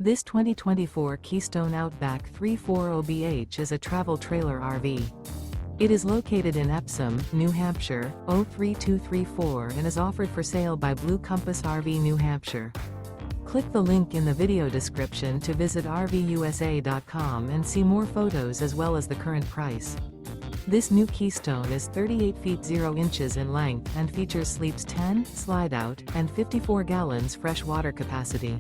This 2024 Keystone Outback 340BH is a travel trailer RV. It is located in Epsom, New Hampshire, 03234 and is offered for sale by Blue Compass RV New Hampshire. Click the link in the video description to visit RVUSA.com and see more photos as well as the current price. This new Keystone is 38 feet 0 inches in length and features sleeps 10, slide-out, and 54 gallons fresh water capacity.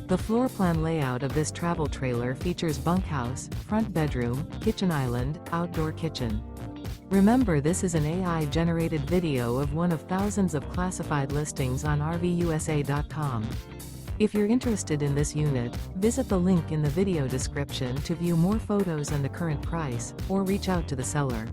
The floor plan layout of this travel trailer features bunkhouse, front bedroom, kitchen island, outdoor kitchen. Remember, this is an AI-generated video of one of thousands of classified listings on RVUSA.com. If you're interested in this unit, visit the link in the video description to view more photos and the current price, or reach out to the seller.